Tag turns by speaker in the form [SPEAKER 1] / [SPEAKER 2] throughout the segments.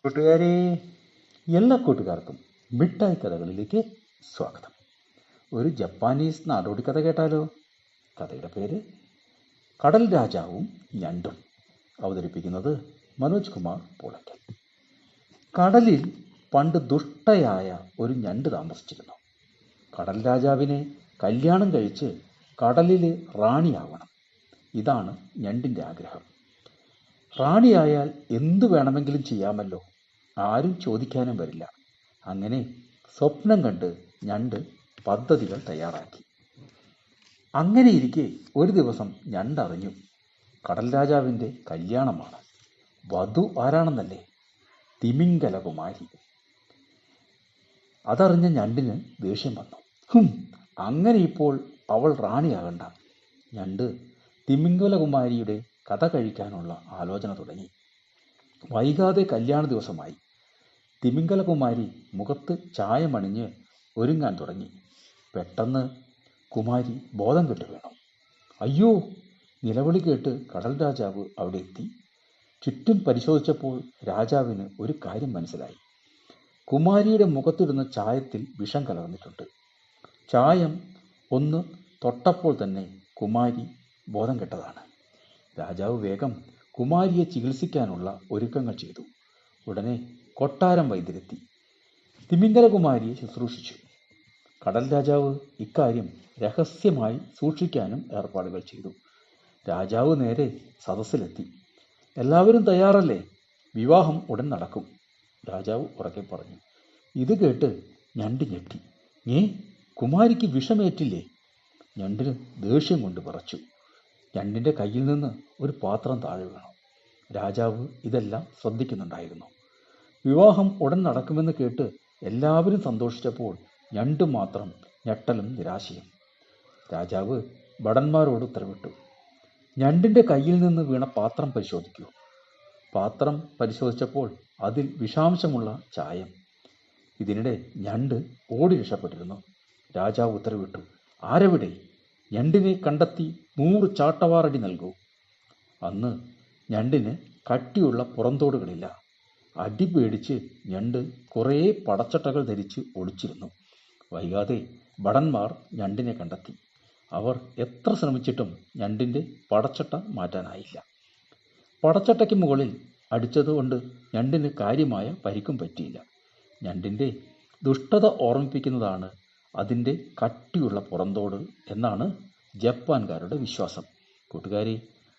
[SPEAKER 1] കൂട്ടുകാരെ, എല്ലാ കൂട്ടുകാർക്കും മിഠായി കഥകളിലേക്ക് സ്വാഗതം. ഒരു ജപ്പാനീസ് നാടോടി കഥ കേട്ടാലോ? കഥയുടെ പേര് കടൽ രാജാവും ഞണ്ടും. അവതരിപ്പിക്കുന്നത് മനോജ് കുമാർ പൂളയ്ക്കൽ. കടലിൽ പണ്ട് ദുഷ്ടയായ ഒരു ഞണ്ട് താമസിച്ചിരുന്നു. കടൽ രാജാവിനെ കല്യാണം കഴിച്ച് കടലിൽ റാണിയാവണം. ഇതാണ് ഞണ്ടിൻ്റെ ആഗ്രഹം. റാണിയായാൽ എന്തു വേണമെങ്കിലും ചെയ്യാമല്ലോ, ആരും ചോദിക്കാനും വരില്ല. അങ്ങനെ സ്വപ്നം കണ്ട് ഞണ്ട് പദ്ധതികൾ തയ്യാറാക്കി. അങ്ങനെയിരിക്കെ ഒരു ദിവസം ഞണ്ടറിഞ്ഞു, കടൽ രാജാവിൻ്റെ കല്യാണമാണ്. വധു ആരാണെന്നല്ലേ? തിമിംഗലകുമാരി. അതറിഞ്ഞ ഞണ്ടിന് ദേഷ്യം വന്നു. അങ്ങനെ ഇപ്പോൾ അവൾ റാണിയാകണ്ട. ഞണ്ട് തിമിംഗലകുമാരിയുടെ കഥ കഴിക്കാനുള്ള ആലോചന തുടങ്ങി. വൈകാതെ കല്യാണ ദിവസമായി. തിമിംഗലകുമാരി മുഖത്ത് ചായമണിഞ്ഞ് ഒരുങ്ങാൻ തുടങ്ങി. പെട്ടെന്ന് കുമാരി ബോധം കെട്ട് വീണു. അയ്യോ! നിലവിളി കേട്ട് കടൽ രാജാവ് അവിടെ എത്തി. ചുറ്റും പരിശോധിച്ചപ്പോൾ രാജാവിന് ഒരു കാര്യം മനസ്സിലായി. കുമാരിയുടെ മുഖത്തിരുന്ന ചായത്തിൽ വിഷം കലർന്നിട്ടുണ്ട്. ചായം ഒന്ന് തൊട്ടപ്പോൾ തന്നെ കുമാരി ബോധം കെട്ടതാണ്. രാജാവ് വേഗം കുമാരിയെ ചികിത്സിക്കാനുള്ള ഒരുക്കങ്ങൾ ചെയ്തു. ഉടനെ കൊട്ടാരം വൈദ്യരെത്തി തിമിംഗലകുമാരിയെ ശുശ്രൂഷിച്ചു. കടൽ രാജാവ് ഇക്കാര്യം രഹസ്യമായി സൂക്ഷിക്കാനും ഏർപ്പാടുകൾ ചെയ്തു. രാജാവ് നേരെ സദസ്സിലെത്തി. എല്ലാവരും തയ്യാറല്ലേ? വിവാഹം ഉടൻ നടക്കും, രാജാവ് ഉറക്കെ പറഞ്ഞു. ഇത് കേട്ട് ഞണ്ട് ഞെട്ടി. കുമാരിക്ക് വിഷമേറ്റില്ലേ? ഞണ്ടിന് ദേഷ്യം കൊണ്ട് വിറച്ചു. ഞണ്ടിൻ്റെ കയ്യിൽ നിന്ന് ഒരു പാത്രം താഴെ വീണു. രാജാവ് ഇതെല്ലാം ശ്രദ്ധിക്കുന്നുണ്ടായിരുന്നു. വിവാഹം ഉടൻ നടക്കുമെന്ന് കേട്ട് എല്ലാവരും സന്തോഷിച്ചപ്പോൾ ഞണ്ട് മാത്രം ഞെട്ടലും നിരാശയും. രാജാവ് ഭടന്മാരോട് ഉത്തരവിട്ടു, ഞണ്ടിൻ്റെ കയ്യിൽ നിന്ന് വീണ പാത്രം പരിശോധിക്കൂ. പാത്രം പരിശോധിച്ചപ്പോൾ അതിൽ വിഷാംശമുള്ള ചായം. ഇതിനിടെ ഞണ്ട് ഓടി രക്ഷപ്പെട്ടിരുന്നു. രാജാവ് ഉത്തരവിട്ടു, ആരെവിടെ? ഞണ്ടിനെ കണ്ടെത്തി 100 ചാട്ടവാറടി നൽകൂ. അന്ന് ഞണ്ടിന് കട്ടിയുള്ള പുറന്തോടുകളില്ല. അടി പേടിച്ച് ഞണ്ട് കുറേ പടച്ചട്ടകൾ ധരിച്ച് ഒളിച്ചിരുന്നു. വൈകാതെ ഭടന്മാർ ഞണ്ടിനെ കണ്ടെത്തി. അവർ എത്ര ശ്രമിച്ചിട്ടും ഞണ്ടിൻ്റെ പടച്ചട്ട മാറ്റാനായില്ല. പടച്ചട്ടയ്ക്ക് മുകളിൽ അടിച്ചതുകൊണ്ട് ഞണ്ടിന് കാര്യമായ പരിക്കും പറ്റിയില്ല. ഞണ്ടിൻ്റെ ദുഷ്ടത ഓർമ്മിപ്പിക്കുന്നതാണ് അതിൻ്റെ കട്ടിയുള്ള പുറന്തോട് എന്നാണ് ജപ്പാൻകാരുടെ വിശ്വാസം.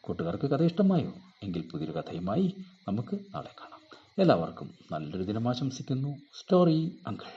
[SPEAKER 1] കൂട്ടുകാർക്ക് കഥ ഇഷ്ടമായോ? എങ്കിൽ പുതിയൊരു കഥയുമായി നമുക്ക് നാളെ കാണാം. എല്ലാവർക്കും നല്ലൊരു ദിനം ആശംസിക്കുന്നു. Story uncle.